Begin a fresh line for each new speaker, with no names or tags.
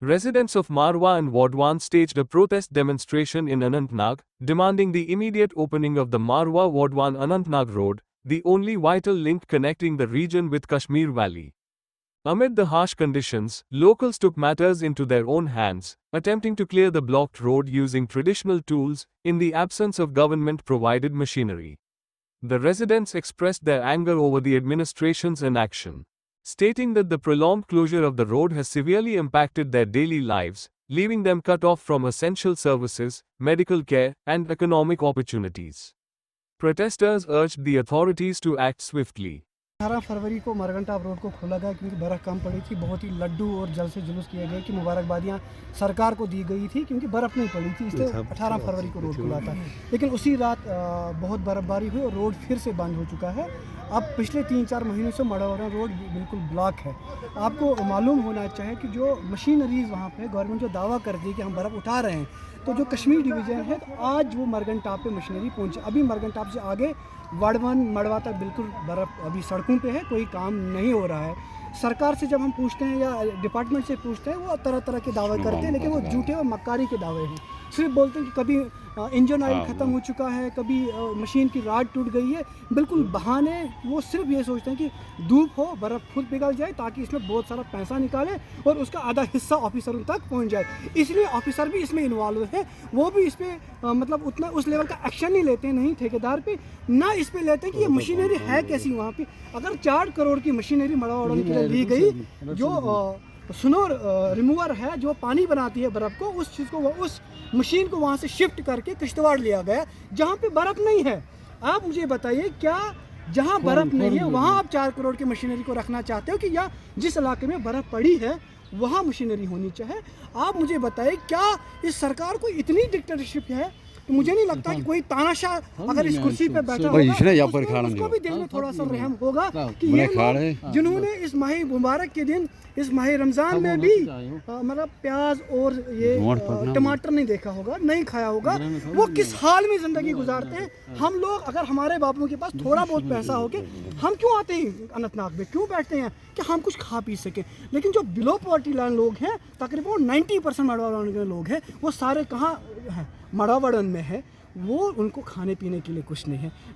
Residents of Marwa and Wadwan staged a protest demonstration in Anantnag, demanding the immediate opening of the Marwa-Wadwan Anantnag Road, the only vital link connecting the region with Kashmir Valley. Amid the harsh conditions, locals took matters into their own hands, attempting to clear the blocked road using traditional tools, in the absence of government-provided machinery. The residents expressed their anger over the administration's inaction, stating that the prolonged closure of the road has severely impacted their daily lives, leaving them cut off from essential services, medical care, and economic opportunities. Protesters urged the authorities to act swiftly.
18 फरवरी को मरगंटाप road को खोला गया क्योंकि बर्फ़ कम पड़ी थी। बहुत ही लड्डू और जल से जुलूस किया गया कि मुबारकबादियाँ सरकार को दी गई थी क्योंकि बर्फ़ नहीं पड़ी थी, इसलिए 18 फरवरी को रोड खुला था। लेकिन उसी रात बहुत बर्फ़बारी हुई और रोड फिर से बंद हो चुका है। अब पिछले 3-4 महीनों से मड़ौरा रोड बिल्कुल ब्लॉक है। आपको मालूम होना चाहिए कि जो मशीनरीज़ वहाँ पे गवर्नमेंट जो दावा करती है कि हम बर्फ़ उठा रहे हैं, तो जो कश्मीर डिवीज़न है तो आज वो मरगंटाप पे मशीनरी पहुँची। अभी मरगंटाप से आगे वाडवान मड़वा तक बिल्कुल बर्फ़ अभी सड़कों पे है, कोई काम नहीं हो रहा है। सरकार से जब हम पूछते हैं या डिपार्टमेंट से पूछते हैं, वो तरह तरह के दावे करते हैं, लेकिन वो झूठे और मक्कारी के दावे हैं। सिर्फ बोलते हैं कि कभी इंजन ऑयल ख़त्म हो चुका है, कभी मशीन की राड टूट गई है, बिल्कुल बहाने। वो सिर्फ ये सोचते हैं कि धूप हो, बर्फ़ खुद पिघल जाए ताकि इसमें बहुत सारा पैसा निकाले और उसका आधा हिस्सा ऑफिसरों तक पहुंच जाए। इसलिए ऑफिसर भी इसमें इन्वॉल्व है, वो भी इस पर मतलब उतना उस लेवल का एक्शन नहीं लेते हैं, नहीं ठेकेदार पे ना इस पे लेते हैं कि ये मशीनरी है कैसी वहाँ पे। अगर 4 करोड़ की मशीनरी मड़वा के लिए ली गई, जो स्नो रिमूवर है जो पानी बनाती है बर्फ़ को, उस चीज़ को उस मशीन को वहाँ से शिफ्ट करके किश्तवाड़ लिया गया जहाँ पे बर्फ़ नहीं है। आप मुझे बताइए, क्या जहाँ बर्फ़ नहीं है वहाँ आप 4 करोड़ की मशीनरी को रखना चाहते हो कि या जिस इलाके में बर्फ़ पड़ी है वहाँ मशीनरी होनी चाहिए? आप मुझे बताइए, क्या इस सरकार को इतनी डिक्टेटरशिप है? तो मुझे नहीं लगता कि कोई तानाशाह अगर इस कुर्सी पे बैठा होगा उसको भी दिल में थोड़ा सा रहम होगा कि ये लोग जिन्होंने इस माह मुबारक के दिन, इस माह रमज़ान में भी मतलब प्याज और ये टमाटर नहीं देखा होगा, नहीं खाया होगा, वो किस हाल में ज़िंदगी गुजारते हैं। हम लोग अगर हमारे बापों के पास थोड़ा बहुत पैसा हो के हम क्यों आते हैं अनंतनाग में, क्यों बैठते हैं कि हम कुछ खा पी सकें। लेकिन जो बिलो पॉवर्टी लाइन लोग हैं, तकरीबन 90% मड़वाड़न के लोग हैं, वो सारे कहाँ हैं? मड़वाड़न में है। वो उनको खाने पीने के लिए कुछ नहीं है।